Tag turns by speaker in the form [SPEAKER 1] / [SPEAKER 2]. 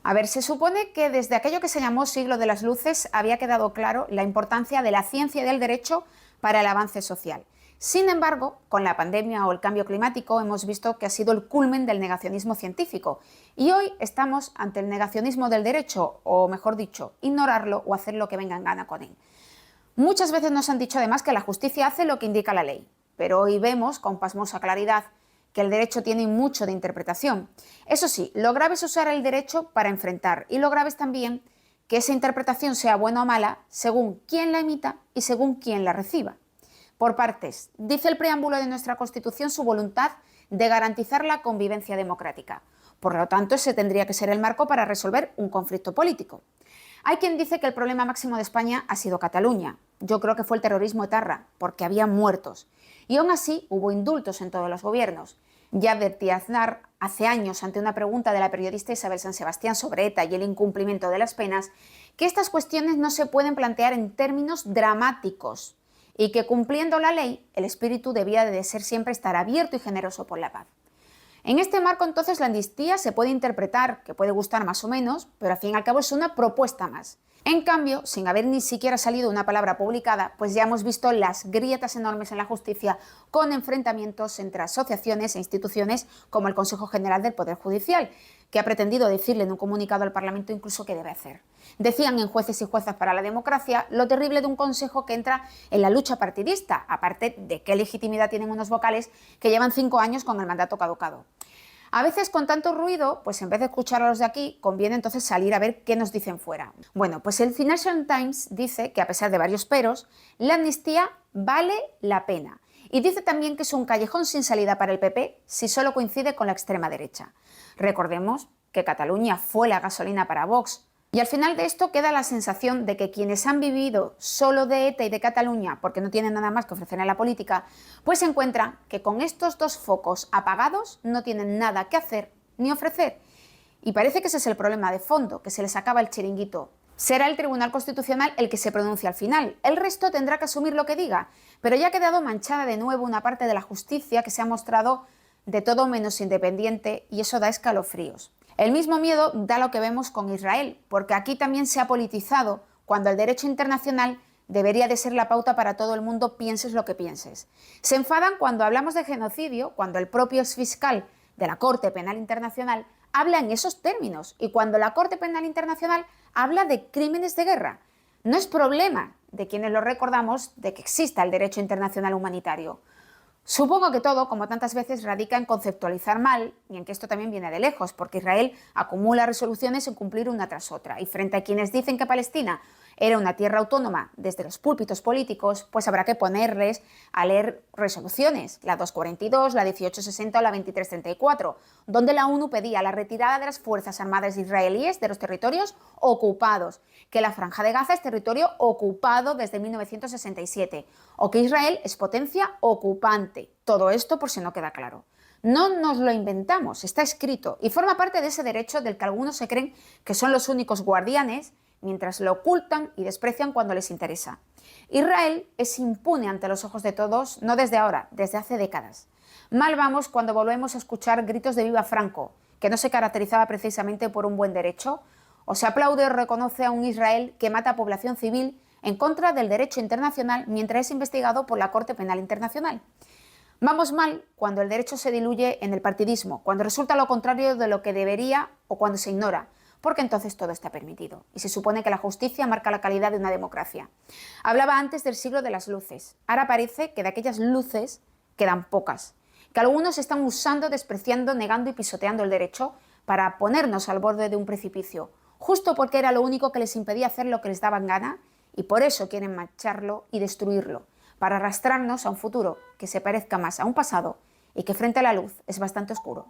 [SPEAKER 1] A ver, se supone que desde aquello que se llamó siglo de las luces había quedado claro la importancia de la ciencia y del derecho para el avance social. Sin embargo, con la pandemia o el cambio climático hemos visto que ha sido el culmen del negacionismo científico y hoy estamos ante el negacionismo del derecho, o mejor dicho, ignorarlo o hacer lo que venga en gana con él. Muchas veces nos han dicho además que la justicia hace lo que indica la ley, pero hoy vemos con pasmosa claridad que el derecho tiene mucho de interpretación. Eso sí, lo grave es usar el derecho para enfrentar y lo grave es también que esa interpretación sea buena o mala según quién la emita y según quién la reciba. Por partes, dice el preámbulo de nuestra Constitución su voluntad de garantizar la convivencia democrática. Por lo tanto, ese tendría que ser el marco para resolver un conflicto político. Hay quien dice que el problema máximo de España ha sido Cataluña. Yo creo que fue el terrorismo etarra, porque había muertos. Y aún así hubo indultos en todos los gobiernos. Ya advertía Aznar hace años ante una pregunta de la periodista Isabel San Sebastián sobre ETA y el incumplimiento de las penas, que estas cuestiones no se pueden plantear en términos dramáticos y que cumpliendo la ley, el espíritu debía de ser siempre estar abierto y generoso por la paz. En este marco, entonces, la amnistía se puede interpretar, que puede gustar más o menos, pero al fin y al cabo es una propuesta más. En cambio, sin haber ni siquiera salido una palabra publicada, pues ya hemos visto las grietas enormes en la justicia con enfrentamientos entre asociaciones e instituciones como el Consejo General del Poder Judicial, que ha pretendido decirle en un comunicado al Parlamento incluso qué debe hacer. Decían en Jueces y Juezas para la Democracia lo terrible de un consejo que entra en la lucha partidista, aparte de qué legitimidad tienen unos vocales que llevan 5 años con el mandato caducado. A veces con tanto ruido, pues en vez de escuchar a los de aquí, conviene entonces salir a ver qué nos dicen fuera. Bueno, pues el Financial Times dice que a pesar de varios peros, la amnistía vale la pena. Y dice también que es un callejón sin salida para el PP si solo coincide con la extrema derecha. Recordemos que Cataluña fue la gasolina para Vox. Y al final de esto queda la sensación de que quienes han vivido solo de ETA y de Cataluña, porque no tienen nada más que ofrecer en la política, pues se encuentran que con estos dos focos apagados no tienen nada que hacer ni ofrecer. Y parece que ese es el problema de fondo, que se les acaba el chiringuito. Será el Tribunal Constitucional el que se pronuncie al final. El resto tendrá que asumir lo que diga. Pero ya ha quedado manchada de nuevo una parte de la justicia que se ha mostrado de todo menos independiente y eso da escalofríos. El mismo miedo da lo que vemos con Israel, porque aquí también se ha politizado cuando el derecho internacional debería de ser la pauta para todo el mundo, pienses lo que pienses. Se enfadan cuando hablamos de genocidio, cuando el propio exfiscal de la Corte Penal Internacional habla en esos términos y cuando la Corte Penal Internacional habla de crímenes de guerra. No es problema de quienes lo recordamos de que exista el derecho internacional humanitario. Supongo que todo, como tantas veces, radica en conceptualizar mal y en que esto también viene de lejos, porque Israel acumula resoluciones sin cumplir una tras otra. Y frente a quienes dicen que Palestina era una tierra autónoma desde los púlpitos políticos, pues habrá que ponerles a leer resoluciones, la 242, la 1860 o la 2334, donde la ONU pedía la retirada de las Fuerzas Armadas israelíes de los territorios ocupados, que la Franja de Gaza es territorio ocupado desde 1967, o que Israel es potencia ocupante. Todo esto por si no queda claro. No nos lo inventamos, está escrito y forma parte de ese derecho del que algunos se creen que son los únicos guardianes, mientras lo ocultan y desprecian cuando les interesa. Israel es impune ante los ojos de todos, no desde ahora, desde hace décadas. Mal vamos cuando volvemos a escuchar gritos de viva Franco, que no se caracterizaba precisamente por un buen derecho, o se aplaude o reconoce a un Israel que mata a población civil en contra del derecho internacional mientras es investigado por la Corte Penal Internacional. Vamos mal cuando el derecho se diluye en el partidismo, cuando resulta lo contrario de lo que debería o cuando se ignora, porque entonces todo está permitido y se supone que la justicia marca la calidad de una democracia. Hablaba antes del siglo de las luces. Ahora parece que de aquellas luces quedan pocas, que algunos están usando, despreciando, negando y pisoteando el derecho para ponernos al borde de un precipicio, justo porque era lo único que les impedía hacer lo que les daba en gana y por eso quieren mancharlo y destruirlo, para arrastrarnos a un futuro que se parezca más a un pasado y que frente a la luz es bastante oscuro.